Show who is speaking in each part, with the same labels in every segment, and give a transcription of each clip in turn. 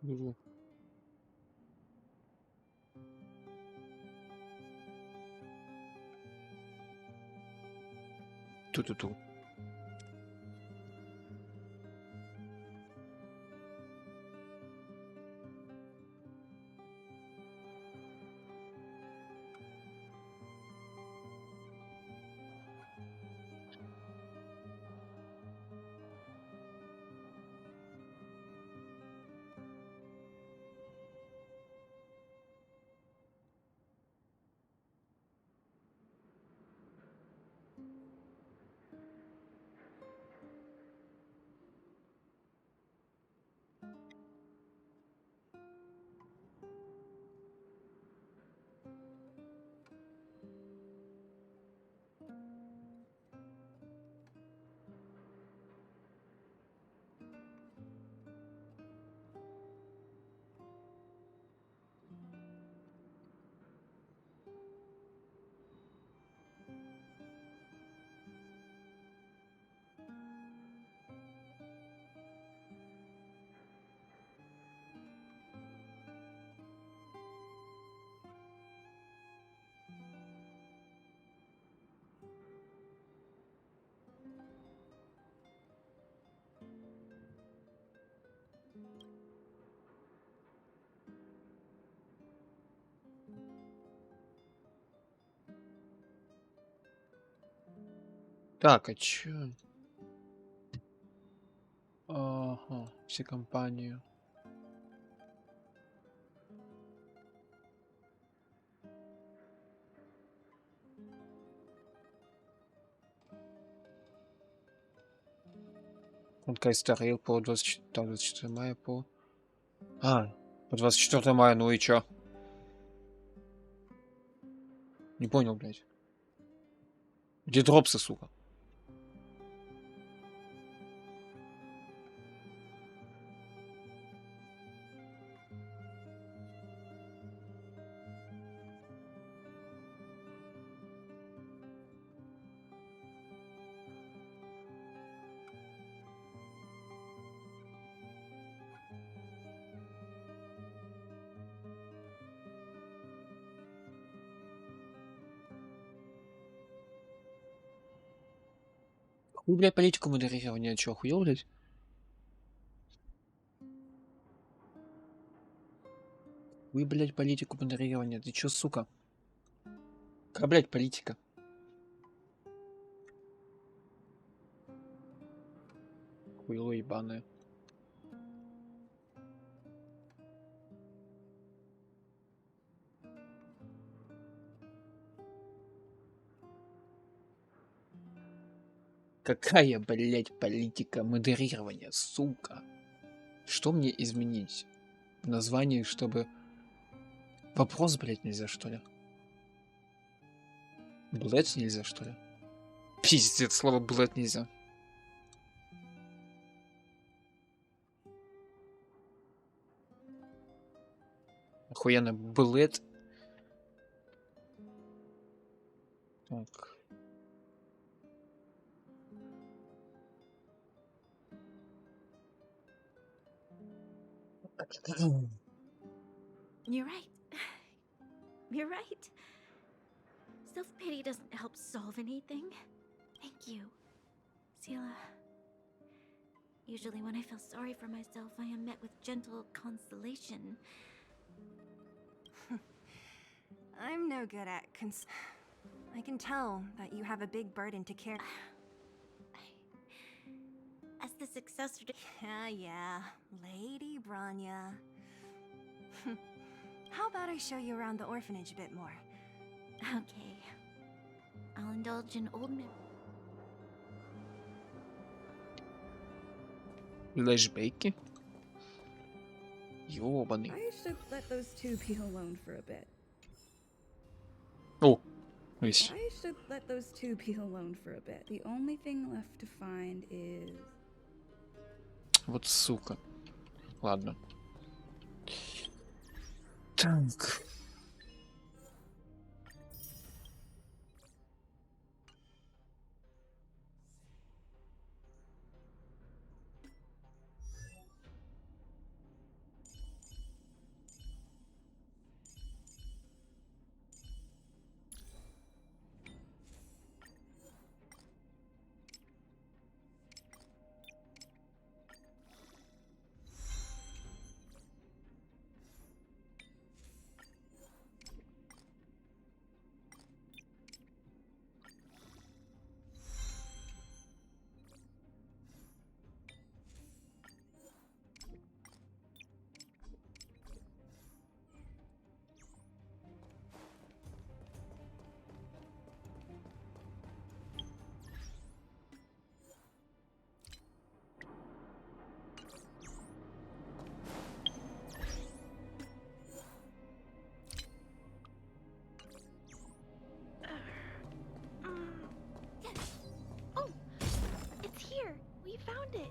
Speaker 1: Бежу. Ту-ту-ту. Так, а чё? Ага, все компании. Он Стар рейле по 24 мая по... по 24 мая, ну и чё? Не понял, блядь. Где дропсы, сука? Хуй, блядь, политику модерирования, чё, охуел, блядь? Хуй, блядь, политику модерирования, ты чё, сука? Какая, блядь, политика? Хуйло ебаное. Какая, блядь, политика модерирования, сука? Что мне изменить в названии, чтобы... Вопрос, блядь, нельзя, что ли? Блэд нельзя, что ли? Пиздец, слово блэд нельзя. Охуенно, блэд. Так.
Speaker 2: You're right. You're right. Self-pity doesn't help solve anything. Thank you, Sila. Usually when I feel sorry for myself, I am met with gentle consolation.
Speaker 3: I'm no good at I can tell that you have a big burden to carry.
Speaker 2: As the successor to...
Speaker 3: Yeah, Lady Branya. How about I show you around the orphanage a bit more?
Speaker 2: Okay. I'll indulge in old memories.
Speaker 1: Флешбеки? Ёбаный.
Speaker 4: I should let those two be alone for a bit.
Speaker 1: О, есть.
Speaker 4: I should let those two be alone for a bit. The only thing left to find is...
Speaker 1: Вот сука. Ладно. Так.
Speaker 2: found it.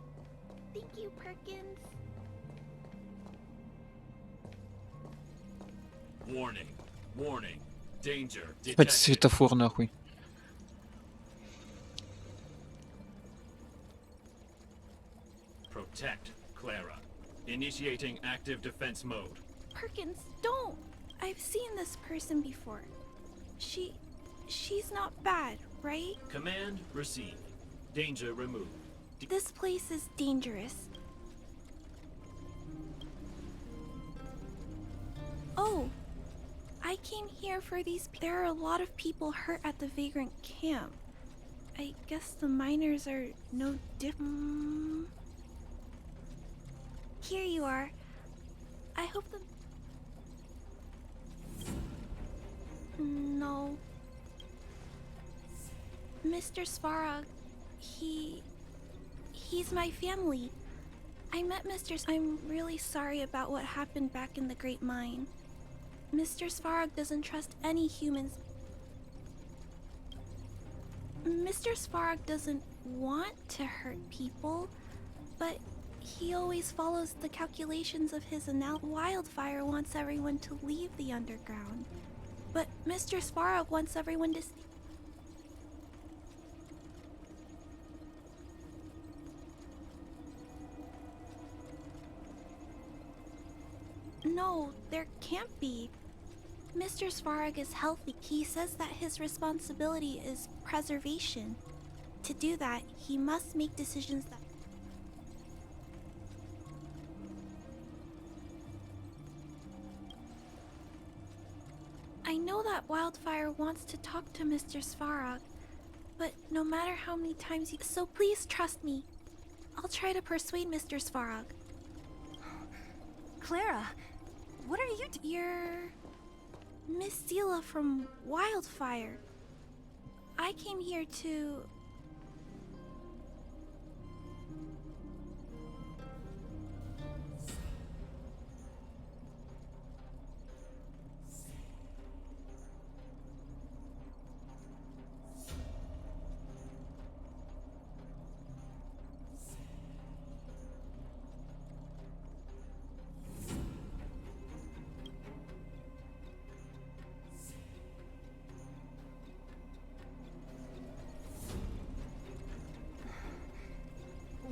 Speaker 2: Thank you, Perkins.
Speaker 5: Warning. Warning. Danger.
Speaker 1: Опять
Speaker 5: Detected.
Speaker 1: светофор нахуй.
Speaker 5: Protect Clara. Initiating active defense mode.
Speaker 6: Perkins, don't! I've seen this person before. She's not bad, right?
Speaker 5: Command received. Danger removed.
Speaker 6: This place is dangerous. Oh, I came here for these. There are a lot of people hurt at the vagrant camp. I guess the miners are no different. Here you are. I hope the. No. Mr. Svarog, he's my family. I met I'm really sorry about what happened back in the Great Mine. Mr. Svarog doesn't trust any humans. Mr. Svarog doesn't want to hurt people, but he always follows the calculations of his Wildfire wants everyone to leave the underground. But Mr. Svarog wants everyone to No, there can't be. Mr. Svarog is healthy. He says that his responsibility is preservation. To do that, he must make decisions that... I know that Wildfire wants to talk to Mr. Svarog, but no matter how many times you... So please trust me. I'll try to persuade Mr. Svarog.
Speaker 3: Clara, what are you
Speaker 6: You're... Miss Seela from Wildfire. I came here to...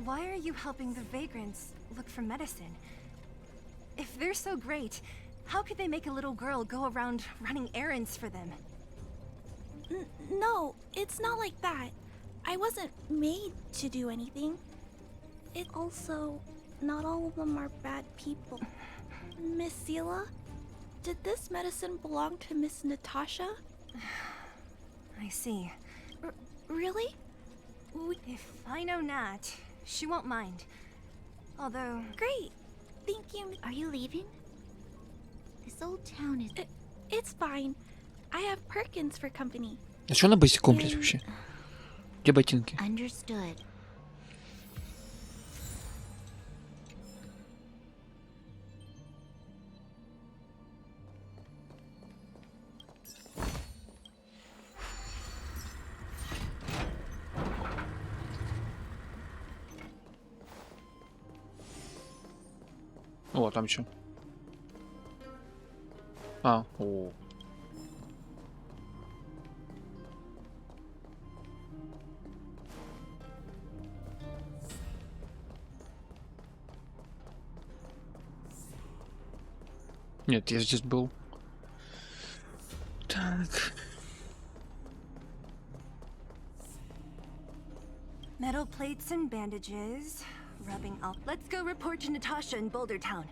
Speaker 3: Why are you helping the vagrants look for medicine? If they're so great, how could they make a little girl go around running errands for them?
Speaker 6: No, it's not like that. I wasn't made to do anything. It also, not all of them are bad people. Miss Seela, did this medicine belong to Miss Natasha?
Speaker 3: I see.
Speaker 6: Really?
Speaker 3: If I know Nat, she won't mind. Although...
Speaker 6: Great. Thank you.
Speaker 2: Are you leaving? This old town is...
Speaker 6: It's fine. I have Perkins for company.
Speaker 1: А чё на босиком, блядь, вообще? Где ботинки?
Speaker 2: Understood.
Speaker 1: О, там чё? А, о. Нет, я здесь был. Так.
Speaker 3: Metal plates and bandages. Rubbing off. Let's go report to Natasha in Boulder Town.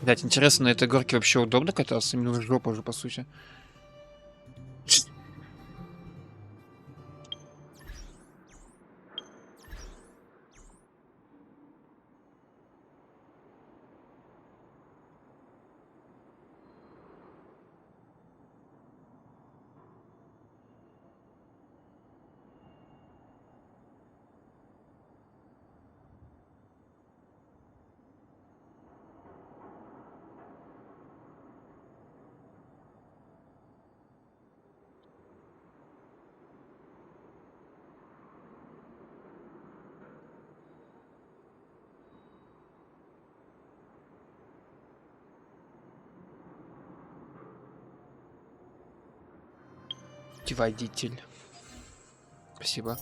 Speaker 1: Блять, интересно, на этой горке вообще удобно кататься? Именно в жопу уже, по сути. Водитель. Спасибо.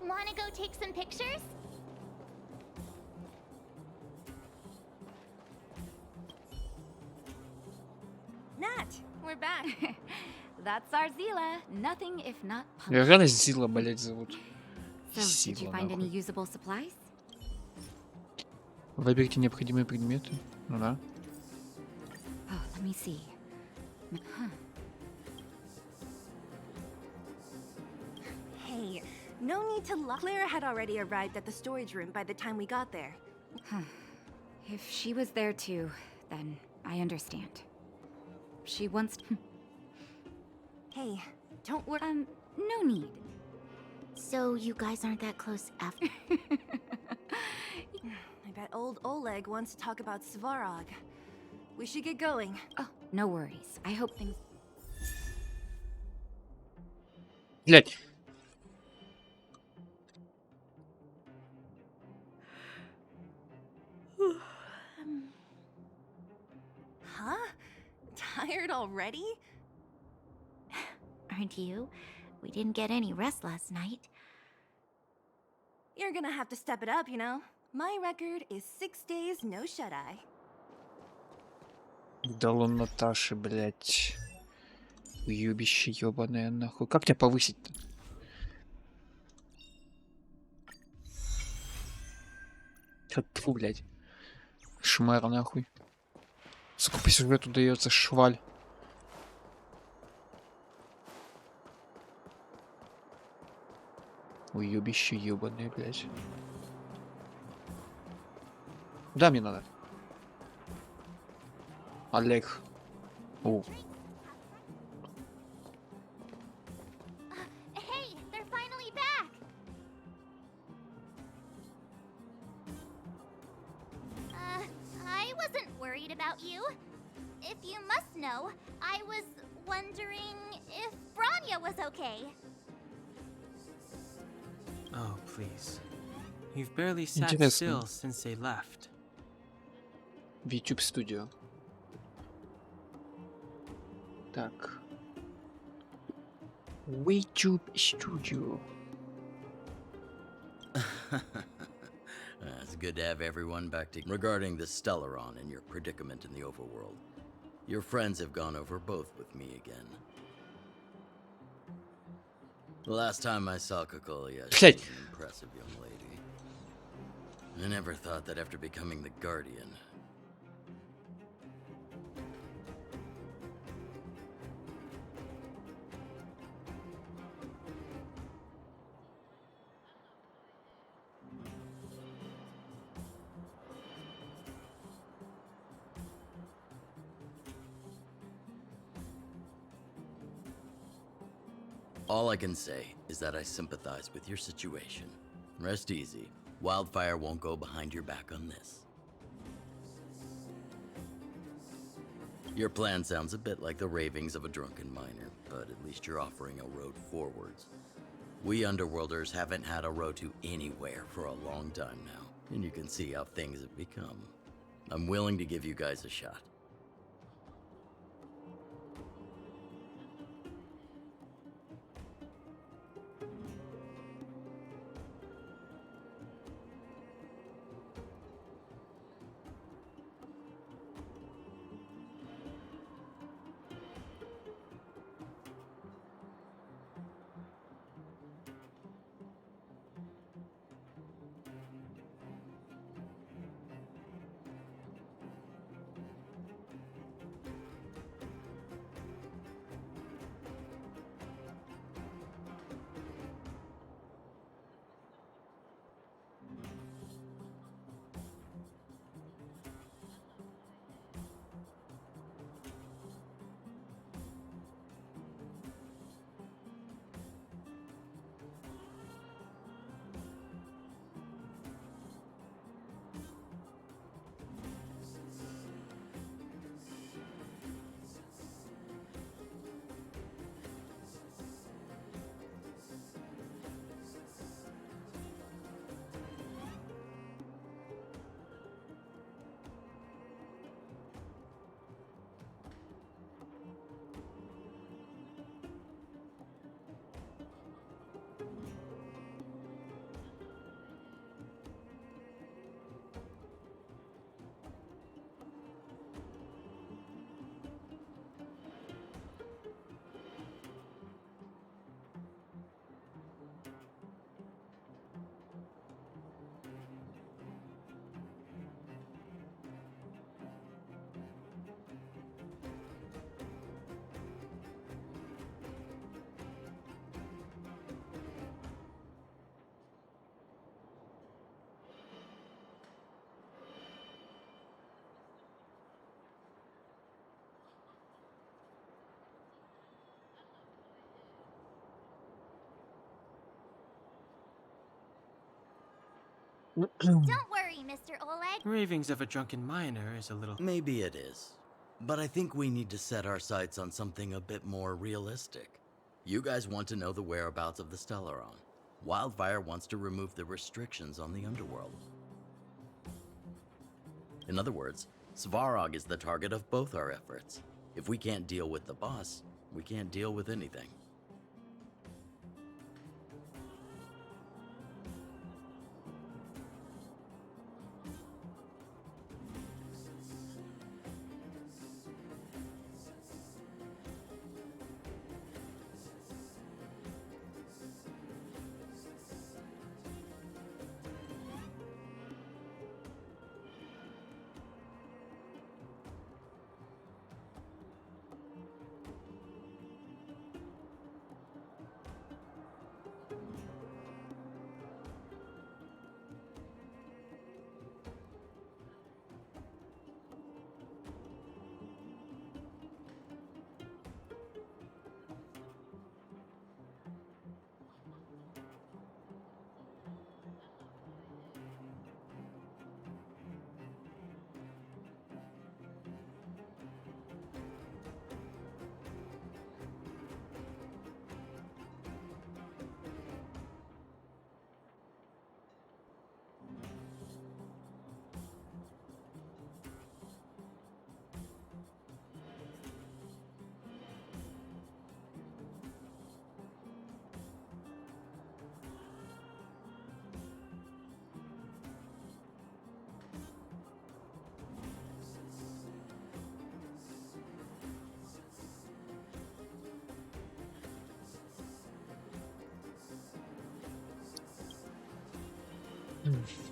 Speaker 2: Wanna go take some pictures?
Speaker 3: Nat, we're back. That's our Zila. Nothing if not
Speaker 1: Я
Speaker 3: punctual.
Speaker 1: реально Зила, блять, зовут.
Speaker 3: So, did you
Speaker 1: Зила,
Speaker 3: find any
Speaker 1: нахуй.
Speaker 3: usable supplies?
Speaker 1: Выберите необходимые предметы. Ну да.
Speaker 3: Oh, let me see. Huh. Hey, no need to lock. Clara had already arrived at the storage room by the time we got there. If she was there too, then I understand. She wants. Hey, don't worry. No need.
Speaker 2: So you guys aren't that close after.
Speaker 3: I bet old Oleg wants to talk about Svarog. We should get going. Oh, no worries. I hope things.
Speaker 1: Блять.
Speaker 3: Huh? Tired already?
Speaker 2: Aren't you? We didn't get any rest last night.
Speaker 3: You're gonna have to step it up, you know? My record is 6 days, no shut-eye.
Speaker 1: Дало Наташи, блять. Уебище ебаное, нахуй. Как тебя повысить-то? Тьфу, блять. Шмар, нахуй. Сука, по сюжету дается шваль. Уебище ебаное, блять. Куда мне надо? Олег. О.
Speaker 2: Hey, they're finally back! I wasn't worried about you. If you must know, I was wondering if Branya was okay.
Speaker 7: Oh, please. You've barely sat
Speaker 1: Интересно.
Speaker 7: still since they left.
Speaker 1: В YouTube Studio. Так. YouTube Studio.
Speaker 8: It's good to have everyone back to regarding the Stellaron and your predicament in the overworld. Your friends have gone over both with me again. The last time I saw Kokolia, she was an impressive young lady. I never thought that after becoming the Guardian. All I can say is that I sympathize with your situation. Rest easy. Wildfire won't go behind your back on this. Your plan sounds a bit like the ravings of a drunken miner, but at least you're offering a road forwards. We Underworlders haven't had a road to anywhere for a long time now, and you can see how things have become. I'm willing to give you guys a shot.
Speaker 2: Don't worry, Mr. Oleg.
Speaker 7: Ravings of a drunken miner is a little...
Speaker 8: Maybe it is. But I think we need to set our sights on something a bit more realistic. You guys want to know the whereabouts of the Stellaron. Wildfire wants to remove the restrictions on the underworld. In other words, Svarog is the target of both our efforts. If we can't deal with the boss, we can't deal with anything.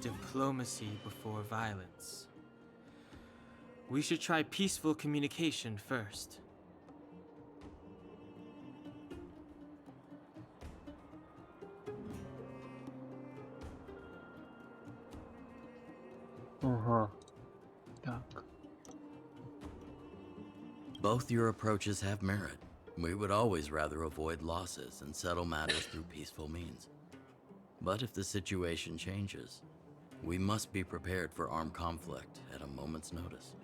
Speaker 7: Diplomacy before violence. We should try peaceful communication first.
Speaker 1: Ага. Так.
Speaker 8: Both your approaches have merit. We would always rather avoid losses and settle matters through peaceful means. But if the situation changes, we must be prepared for armed conflict at a moment's notice.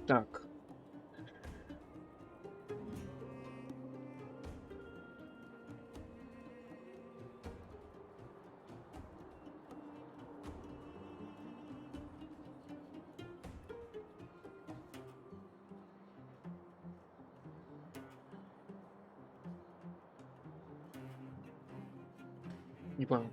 Speaker 1: Так. Не понял.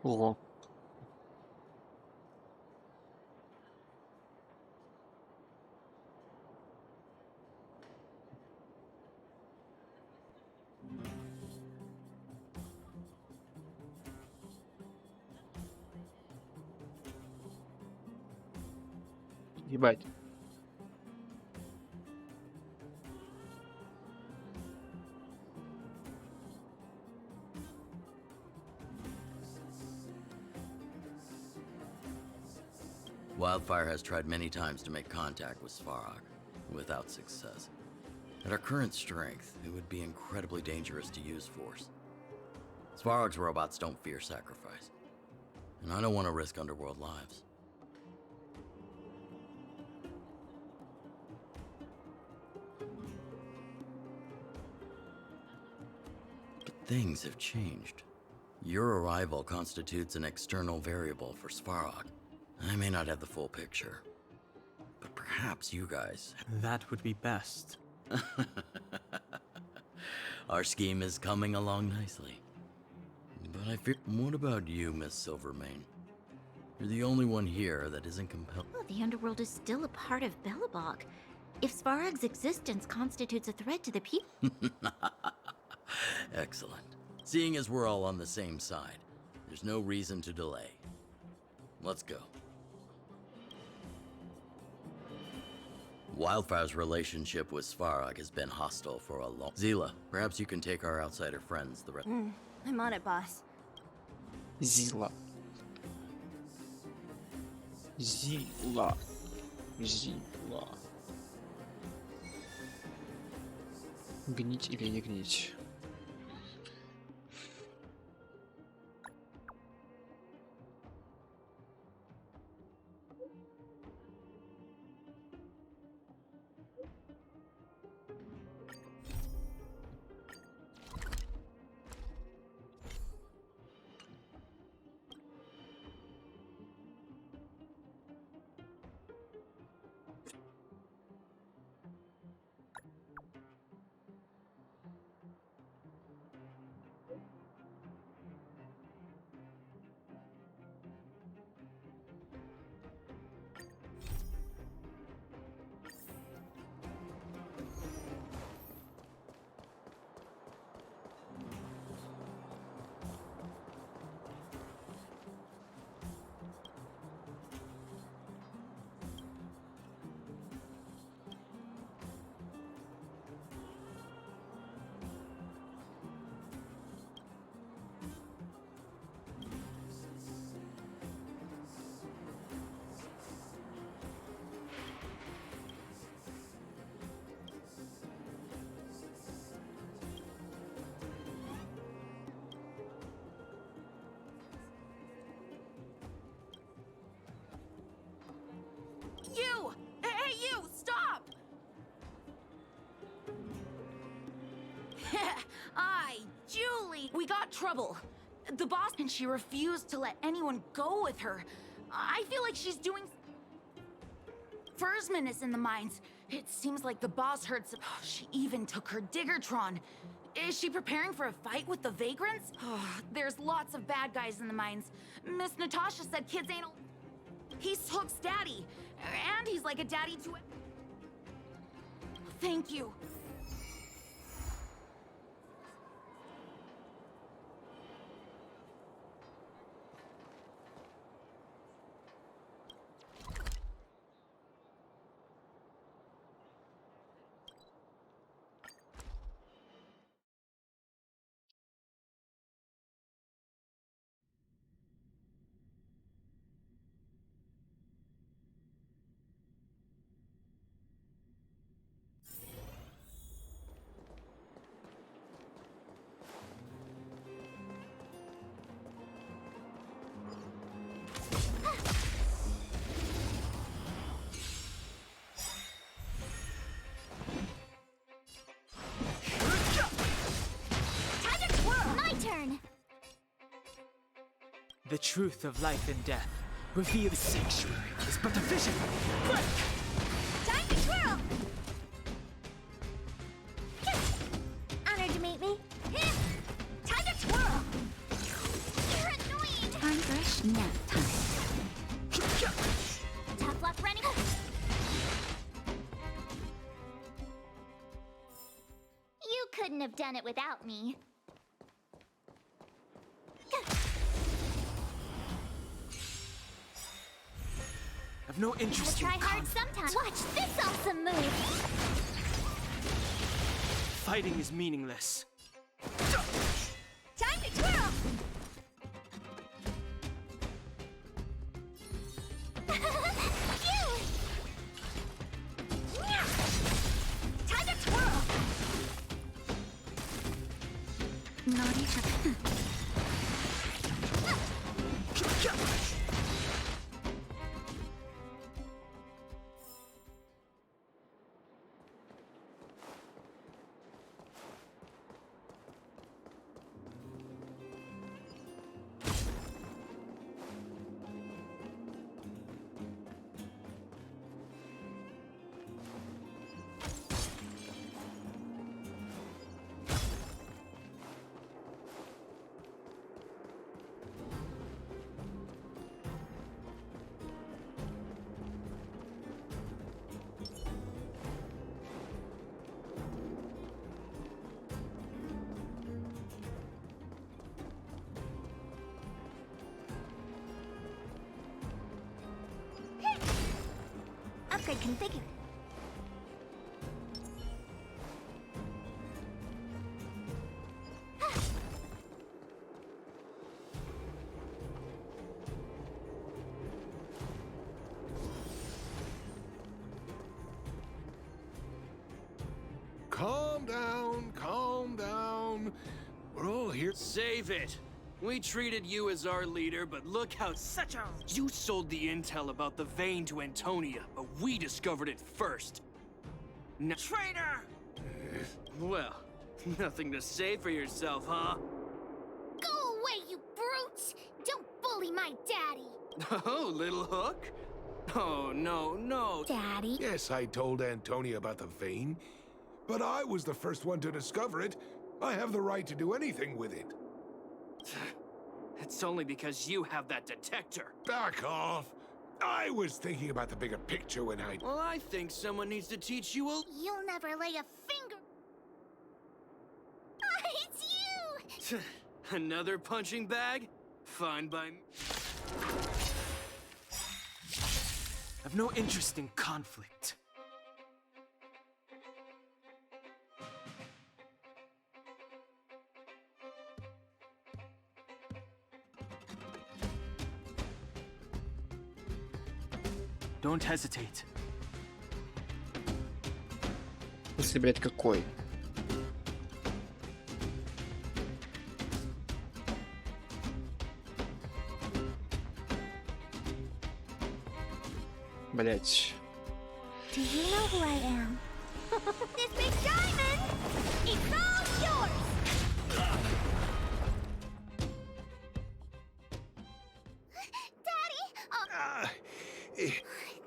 Speaker 1: Ого. Ебать.
Speaker 8: Wildfire has tried many times to make contact with Svarog, without success. At our current strength, it would be incredibly dangerous to use force. Svarog's robots don't fear sacrifice, and I don't want to risk Underworld lives. But things have changed. Your arrival constitutes an external variable for Svarog. I may not have the full picture, but perhaps you guys...
Speaker 7: That would be best.
Speaker 8: Our scheme is coming along nicely. But I fear... What about you, Miss Silvermane? You're the only one here that isn't compelled...
Speaker 2: Well, the underworld is still a part of Belobog. If Svarog's existence constitutes a threat to the people...
Speaker 8: Excellent. Seeing as we're all on the same side, there's no reason to delay. Let's go. Wildfire's relationship with Svarog has been hostile for a long... Zila, perhaps you can take our outsider friends the rest...
Speaker 3: I'm on it, boss.
Speaker 1: Зила. Зила. Зила. Гнить или не гнить?
Speaker 6: You! Hey, you! Stop! Julie! We got trouble. The boss, and she refused to let anyone go with her. I feel like she's doing... Fursman is in the mines. It seems like the boss heard some... She even took her Diggertron. Is she preparing for a fight with the Vagrants? There's lots of bad guys in the mines. Miss Natasha said kids ain't... He's Hook's daddy. And he's like a daddy to... Thank you.
Speaker 7: The truth of life and death. Reveal the sanctuary is but a vision. Quick!
Speaker 2: Time to twirl! Honored to meet me. Time to twirl! You're annoying! Time for a snap time. Tough luck running. You couldn't have done it without me.
Speaker 7: I've no interest in
Speaker 2: Try hard sometimes. Watch this awesome move.
Speaker 7: Fighting is meaningless.
Speaker 2: Time to twirl. Time to twirl.
Speaker 3: Not even.
Speaker 2: Upgrade configured.
Speaker 9: Calm down, calm down. We're all here.
Speaker 7: Save it! We treated you as our leader, but look how such a... You sold the intel about the vein to Antonia, but we discovered it first. No traitor! Well, nothing to say for yourself, huh?
Speaker 2: Go away, you brutes! Don't bully my daddy!
Speaker 7: Oh, little hook? Oh, no, no.
Speaker 2: Daddy?
Speaker 9: Yes, I told Antonia about the vein, but I was the first one to discover it. I have the right to do anything with it.
Speaker 7: It's only because you have that detector.
Speaker 9: Back off. I was thinking about the bigger picture when I...
Speaker 7: Well, I think someone needs to teach you a...
Speaker 2: You'll never lay a finger... It's you!
Speaker 7: Another punching bag? Fine by me.
Speaker 10: I've no interest in conflict. Don't hesitate.
Speaker 1: Если, блядь, какой? Блять.
Speaker 2: Do you know who I am? This big diamond! It's all yours! Daddy!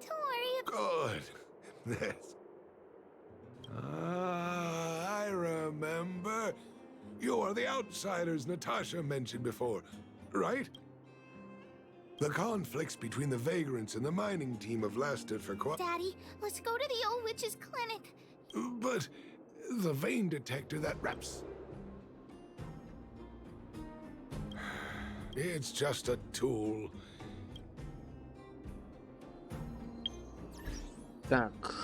Speaker 2: Don't worry about
Speaker 9: Good. Yes. I remember. You are the outsiders Natasha mentioned before, right? The conflicts between the vagrants and the mining team have lasted for quite...
Speaker 2: Daddy, let's go to the old witch's clinic.
Speaker 9: But the vein detector that wraps... It's just a tool.
Speaker 1: Так.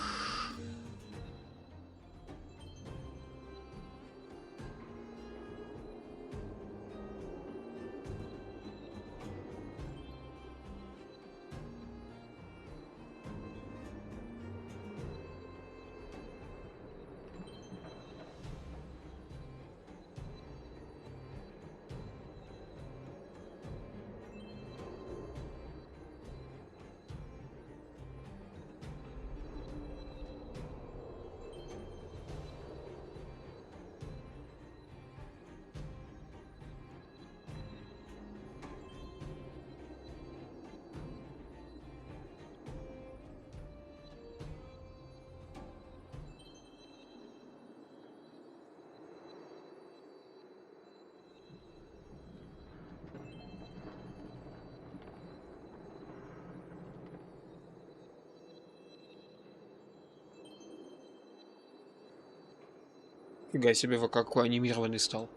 Speaker 1: Фига себе, вы какой анимированный стал.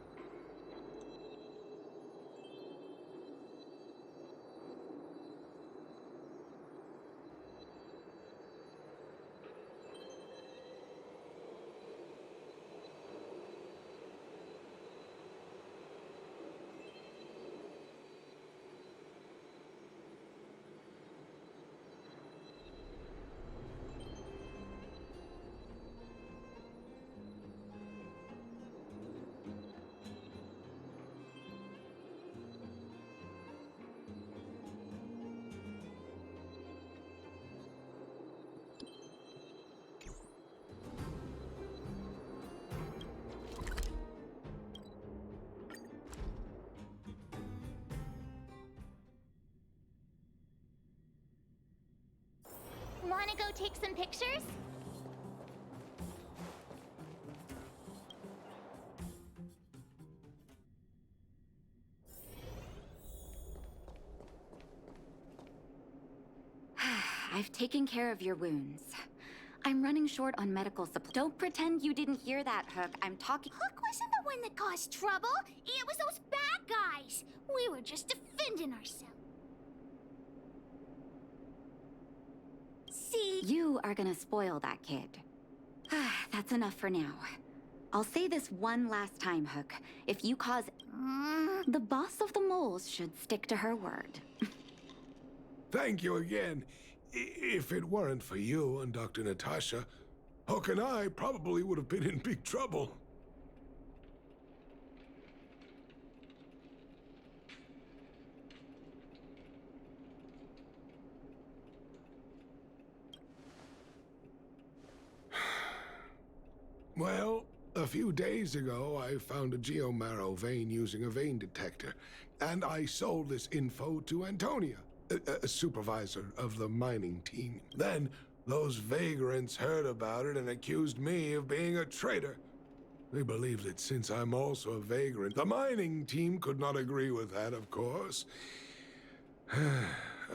Speaker 2: go take some pictures?
Speaker 3: I've taken care of your wounds. I'm running short on medical supplies. Don't pretend you didn't hear that, Hook. I'm talking.
Speaker 2: Hook wasn't the one that caused trouble. It was those bad guys. We were just defending ourselves. See?
Speaker 3: You are gonna spoil that kid. That's enough for now. I'll say this one last time, Hook. If you cause... The boss of the moles should stick to her word.
Speaker 9: Thank you again. If it weren't for you and Dr. Natasha, Hook and I probably would have been in big trouble. Well, a few days ago, I found a geomarrow vein using a vein detector, and I sold this info to Antonia, a supervisor of the mining team. Then, those vagrants heard about it and accused me of being a traitor. They believe that since I'm also a vagrant, the mining team could not agree with that, of course.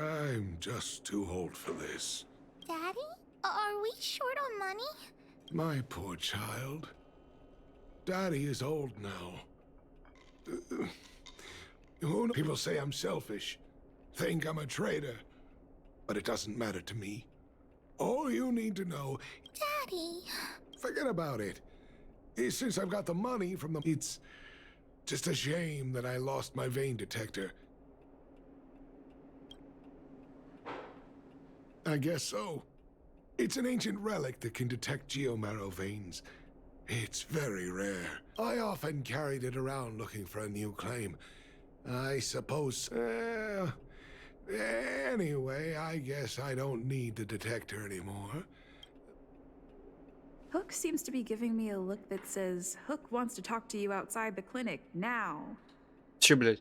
Speaker 9: I'm just too old for this.
Speaker 2: Daddy? Are we short on money?
Speaker 9: My poor child. Daddy is old now. People say I'm selfish, think I'm a traitor, but it doesn't matter to me. All you need to know...
Speaker 2: Daddy...
Speaker 9: Forget about it. Since I've got the money from the... It's just a shame that I lost my vein detector. I guess so. It's an ancient relic that can detect geomarrow veins. It's very rare. I often carried it around looking for a new claim. I suppose... anyway, I guess I don't need the detector anymore.
Speaker 4: Hook seems to be giving me a look that says, Hook wants to talk to you outside the clinic, now.
Speaker 1: Че, блядь?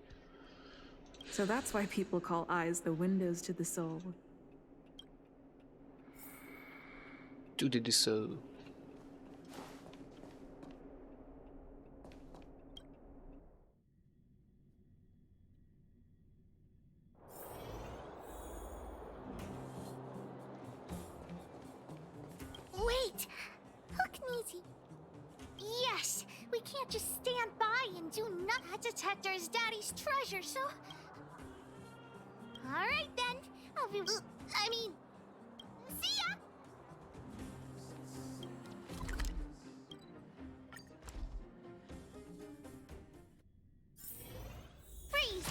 Speaker 4: So that's why people call eyes the windows to the soul.
Speaker 1: To the soul.
Speaker 2: Wait! Hook needs... Yes! We can't just stand by and do nothing. That detector is Daddy's treasure, so... Alright then. I'll be... I mean... See ya! Freeze!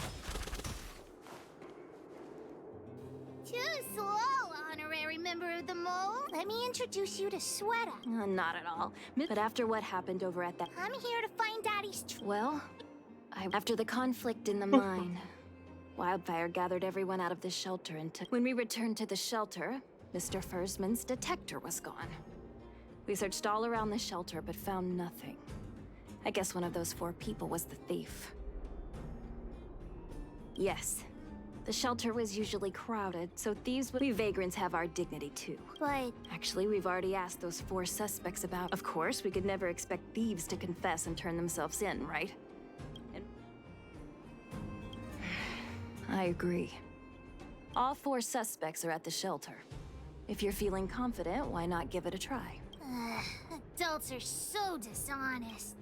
Speaker 2: Too slow, honorary member of the mole. Let me introduce you to Sweater.
Speaker 3: Not at all. But after what happened over at that...
Speaker 2: I'm here to find Daddy's
Speaker 3: Well, after the conflict in the mine, Wildfire gathered everyone out of the shelter and took... When we returned to the shelter, Mr. Fursman's detector was gone. We searched all around the shelter but found nothing. I guess one of those 4 people was the thief. Yes. The shelter was usually crowded, so thieves we vagrants have our dignity too.
Speaker 2: But...
Speaker 3: Actually, we've already asked those 4 suspects about... Of course, we could never expect thieves to confess and turn themselves in, right? And... I agree. All 4 suspects are at the shelter. If you're feeling confident, why not give it a try?
Speaker 2: Adults are so dishonest.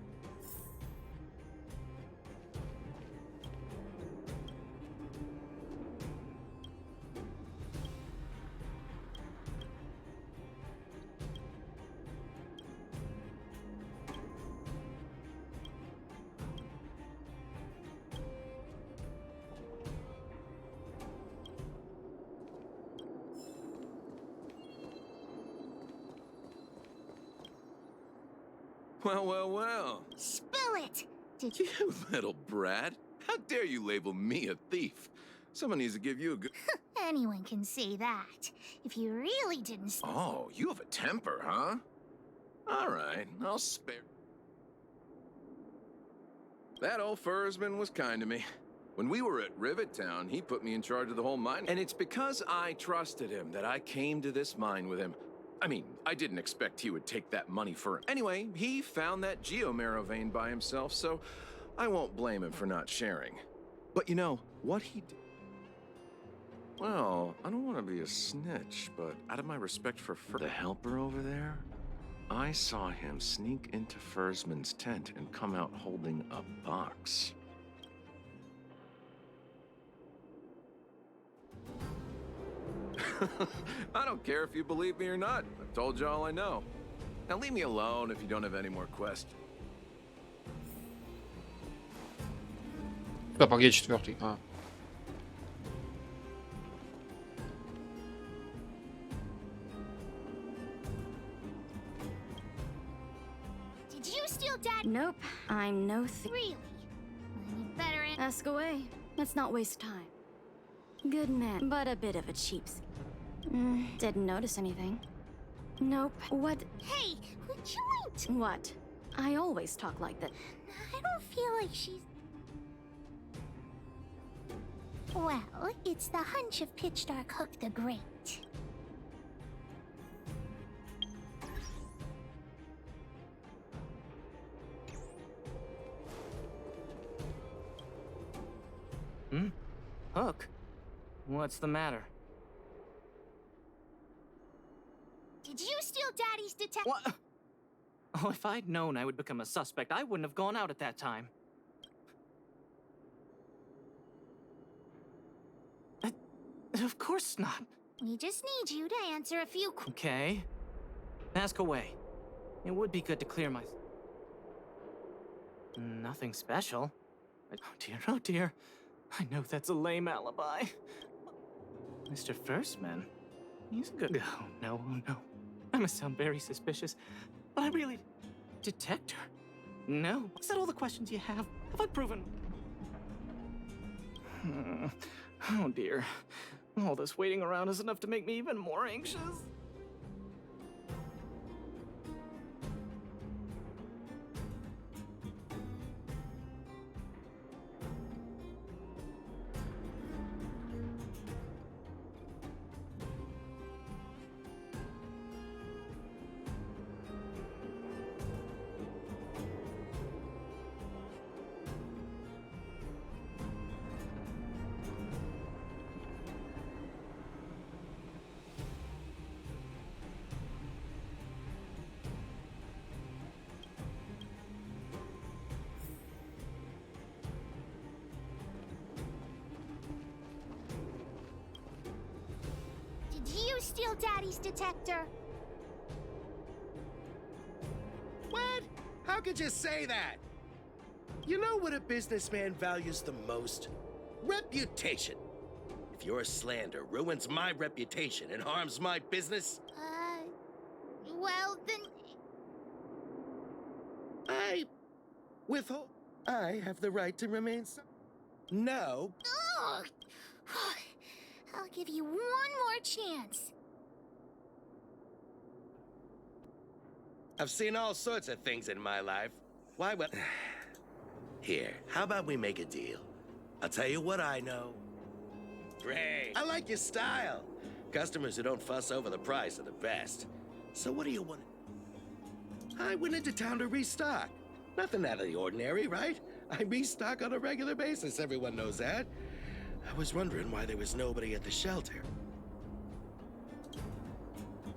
Speaker 11: Well, well, well.
Speaker 2: Spill it! Did
Speaker 11: you little brat. How dare you label me a thief? Someone needs to give you a good...
Speaker 2: Anyone can say that. If you really didn't...
Speaker 11: Oh, you have a temper, huh? All right, I'll spare... That old Fursman was kind to me. When we were at Rivet Town, he put me in charge of the whole mine. And it's because I trusted him that I came to this mine with him. I mean, I didn't expect he would take that money for him. Anyway, he found that geomarrow vein by himself, so I won't blame him for not sharing. But you know, what he did... Well, I don't want to be a snitch, but out of my respect for the helper over there, I saw him sneak into Fursman's tent and come out holding a box. I don't care if you believe me or not. I've told you all I know. Now leave me alone if you don't have any more questions.
Speaker 1: Да, где четвертый? А.
Speaker 2: Did you steal Dad?
Speaker 3: Nope, I'm no thief.
Speaker 2: Really? Well, you better
Speaker 3: Ask away. Let's not waste time. Good man, but a bit of a cheapskate. Didn't notice anything. Nope. What?
Speaker 2: Hey, would you wait?
Speaker 3: What? I always talk like that.
Speaker 2: I don't feel like she's... Well, it's the hunch of Pitch Dark Hook the Great.
Speaker 10: Hook? What's the matter?
Speaker 2: Did you steal Daddy's detective?
Speaker 10: What? Oh, if I'd known I would become a suspect, I wouldn't have gone out at that time. Of course not.
Speaker 2: We just need you to answer a few
Speaker 10: Okay. Ask away. It would be good to clear my... Nothing special. Oh dear, oh dear. I know that's a lame alibi. Mr. Firstman, he's good. Oh no, oh no. I must sound very suspicious, but I really... Detector? No. Is that all the questions you have? Have I proven... Oh dear. All this waiting around is enough to make me even more anxious.
Speaker 2: Did you steal Daddy's detector?
Speaker 12: What? How could you say that? You know what a businessman values the most? Reputation. If your slander ruins my reputation and harms my business...
Speaker 2: Well, then...
Speaker 12: I have the right to remain No.
Speaker 2: Ugh. I'll give you one more chance.
Speaker 12: I've seen all sorts of things in my life. Why would... Here, how about we make a deal? I'll tell you what I know. Great. I like your style. Customers who don't fuss over the price are the best. So what do you want? I went into town to restock. Nothing out of the ordinary, right? I restock on a regular basis, everyone knows that. I was wondering why there was nobody at the shelter.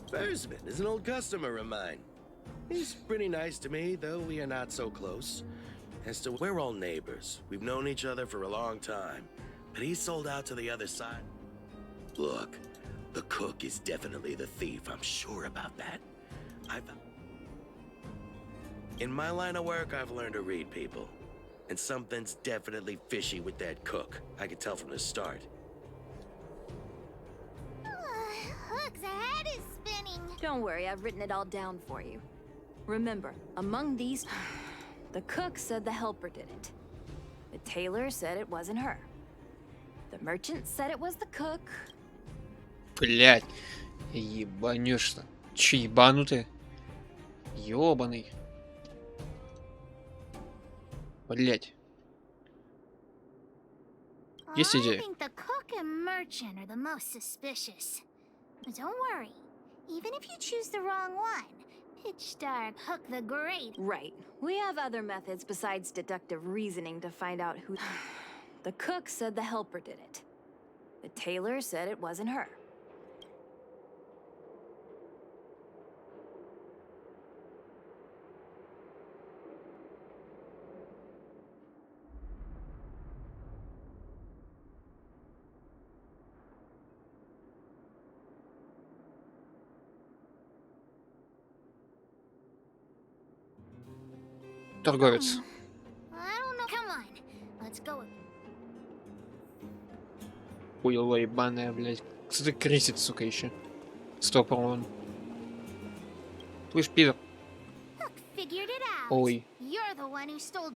Speaker 12: Fursman is an old customer of mine. He's pretty nice to me, though we are not so close. As to we're all neighbors. We've known each other for a long time. But he sold out to the other side. Look, the cook is definitely the thief. I'm sure about that. In my line of work, I've learned to read people. And something's definitely fishy with that cook. I could tell from the start.
Speaker 2: Hook's head is spinning.
Speaker 3: Don't worry, I've written it all down for you. Remember, among these, the cook said the helper did it. The tailor said it wasn't her. The merchant said it was the cook.
Speaker 1: Блять, ебанешься. Че, ебанутый? Ёбаный. Блять. Есть
Speaker 13: I
Speaker 1: идея?
Speaker 13: think the cook and merchant are the most suspicious. But don't worry. Even if you choose the wrong one, Pitch Dark, Hook the Great.
Speaker 3: Right. We have other methods besides deductive reasoning to find out who... The cook said the helper did it. The tailor said it wasn't her.
Speaker 1: Торговец.
Speaker 13: I don't know. Come on, let's go.
Speaker 1: Хуйло ебаная, блядь. Кстати, крестит, сука, еще. Стопор. Слышь, пидор.
Speaker 13: Hook figured it out.
Speaker 1: Ой.
Speaker 13: You're the one who stole